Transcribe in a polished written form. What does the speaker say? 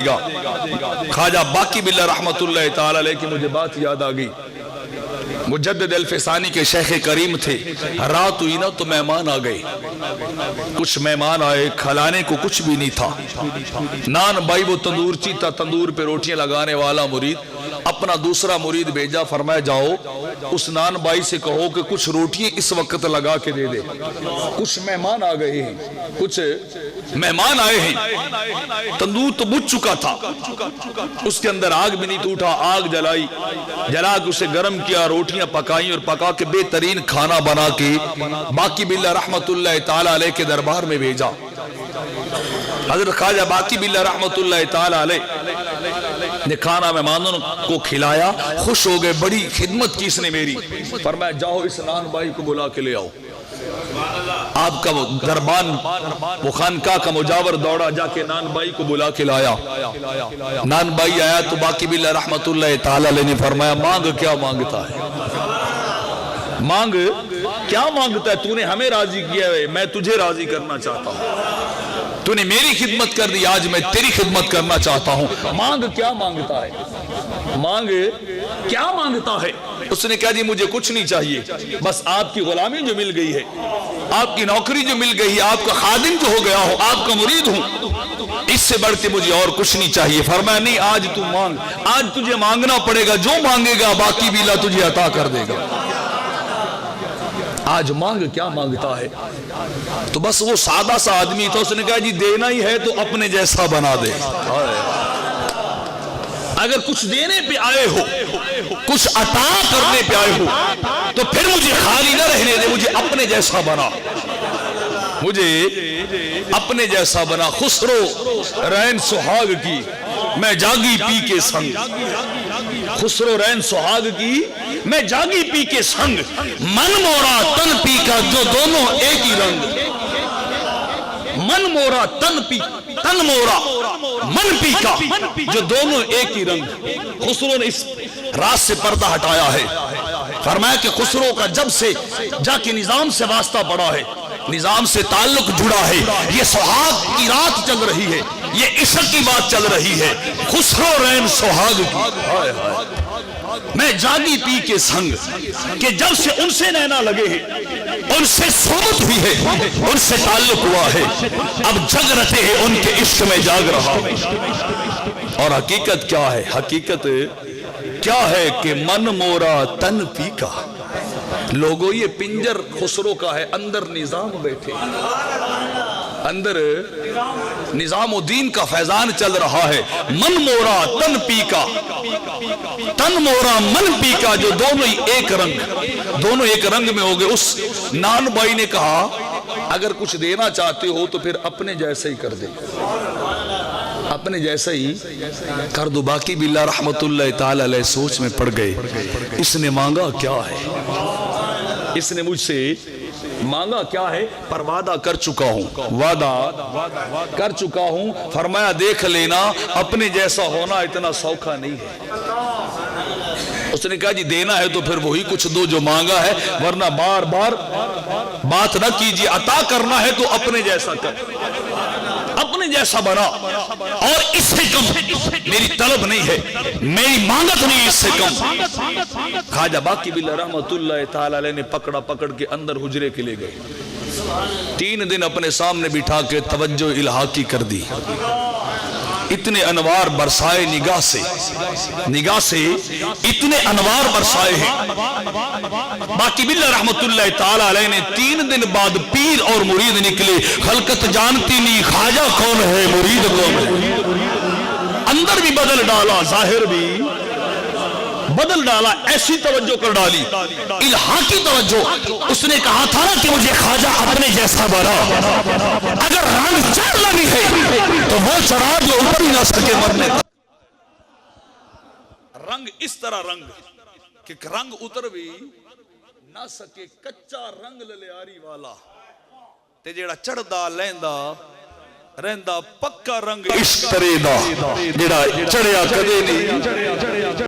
देगा। ख्वाजा बाकी बिल्ला रहमतुल्लाह ताला अलैह की मुझे बात याद आ गई। मुजद्दिद अल-फ़सानी के शेख करीम थे। रात हुई ना तो मेहमान आ गए। कुछ मेहमान आए, खिलाने को कुछ भी नहीं था। नान भाई वो तंदूरची था, तंदूर पे रोटियां लगाने वाला मुरीद अपना दूसरा मुरीद भेजा, फरमाया जाओ उस नान भाई से कहो कि कुछ रोटियां इस वक्त लगा के दे दे। कुछ मेहमान आ गए हैं, कुछ मेहमान आए हैं। तंदूर तो बुझ चुका था, उसके अंदर आग भी नहीं, तो उठा आग जलाई, जला के उसे गर्म किया, रोटियां पकाई और पका के बेहतरीन खाना बना के बाकी बिल्ला रहमतुल्लाह ताला अलैह के दरबार में भेजा। हजरत ख्वाजा बाकी बिल्ला रहमतुल्लाह ताला अलैह ने खाना मेहमानों को खिलाया, खुश हो गए, बड़ी खिदमत की इसने मेरी। फरमाया जाओ इस नान भाई को बुला के ले आओ। आपका वो दरबान वो खानका का मुजावर दौड़ा, जाके नान भाई को बुला के लाया। नान भाई आया तो बाकी बिल्ला रहमतुल्लाह ताला अलैह ने फरमाया मांग क्या मांगता है, मांग क्या मांगता है? तूने हमें राजी किया है, मैं तुझे राजी करना चाहता हूं। तूने मेरी खिदमत कर दी, आज मैं तेरी खिदमत करना चाहता हूं। मांग क्या मांगता है, मांग क्या मांगता है? उसने कहा जी मुझे कुछ नहीं चाहिए, बस आपकी गुलामी जो मिल गई है, आपकी नौकरी जो मिल गई है, आपका खादिम जो हो गया हो, आपका मुरीद हूं, इससे बढ़ के मुझे और कुछ नहीं चाहिए। फरमाया नहीं आज तू मांग, आज तुझे मांगना पड़ेगा, जो मांगेगा बाकी बिल्ला तुझे अता कर देगा। आज मांग क्या मांगता है? तो बस वो सादा सा आदमी था, उसने कहा जी देना ही है तो अपने जैसा बना दे। अगर कुछ देने पे आए हो, कुछ अता करने पे आए हो, तो फिर मुझे खाली न रहने दे, मुझे अपने जैसा बना, मुझे अपने जैसा बना। खुसरो रैन सुहाग की मैं जागी पी के संग, खुसरो रैन सुहाग की मैं जागी पी के संग, मन मोरा तन पी का जो दोनों एक ही रंग, मन मोरा तन पी, तन मोरा मन पी का जो दोनों एक ही रंग। खुसरो ने इस रात से पर्दा हटाया है। फरमाया कि खुसरो का जब से जाके निजाम से वास्ता पड़ा है, निजाम से ताल्लुक जुड़ा है, ये सुहाग की रात चल रही है, ये इश्क की बात चल रही है। खुसरो रैन सुहाग की मैं जागी पी के संग, कि जब से उनसे नैना लगे हैं, उनसे सोबत हुई है, उनसे ताल्लुक हुआ है, अब जग रहे हैं उनके इश्क में जाग रहा। और हकीकत क्या है? हकीकत क्या है कि मन मोरा तन पी का। लोगों ये पिंजर खुसरो का है, अंदर निजाम बैठे, अंदर निजामुद्दीन का फैजान चल रहा है। मन मोरा तन पी का, तन मोरा मन पी का जो दोनों ही एक रंग, दोनों एक रंग में हो गए। उस नान भाई ने कहा अगर कुछ देना चाहते हो तो फिर अपने जैसे ही कर दे, अपने जैसे ही कर दो। बाकी बिल्ला रहमतुल्लाह ताला अलैह सोच में पड़ गए, इसने मांगा क्या है, इसने मुझसे मांगा क्या है? पर वादा कर चुका हूं, वादा कर चुका हूं। फरमाया देख लेना अपने जैसा होना इतना सौखा नहीं है। उसने कहा जी देना है तो फिर वही कुछ दो जो मांगा है, वरना बार बार बात ना कीजिए। अता करना है तो अपने जैसा कर, अपने जैसा बना, और इससे कम मेरी तलब नहीं है, मेरी मांगत नहीं इससे कम। ख्वाजा बाकी बिल्ला रहमतुल्लाह ताला अलैह ने पकड़ा, पकड़ के अंदर हुजरे के ले गए। 3 दिन अपने सामने बिठा के तवज्जो इल्हाकी कर दी। इतने अनवार बरसाए निगाह से, निगाह से इतने अनवार बरसाए हैं। बाकी बिल्ला रहमतुल्लाह ताला अलैह ने 3 दिन बाद पीर और मुरीद निकले। खलकत जानती नहीं ख्वाजा कौन है, मुरीद कौन है। अंदर भी बदल डाला, जाहिर भी बदल डाला, ऐसी तवज्जो कर डाली, इल्हाकी तवज्जो। उसने कहा था ना कि मुझे ख्वाजा अपने जैसा बना। अगर रंग चढ़ना भी है तो वो चढ़ा जो ऊपर ही ना सके मरने। रंग इस तरह रंग कि रंग उतर भी ना सके, कच्चा रंग ललियारी वाला ते जेड़ा चढ़दा लैंदा रहंदा पक्का रंग इश्क करे दा, जेड़ा चढ़िया कदे नहीं।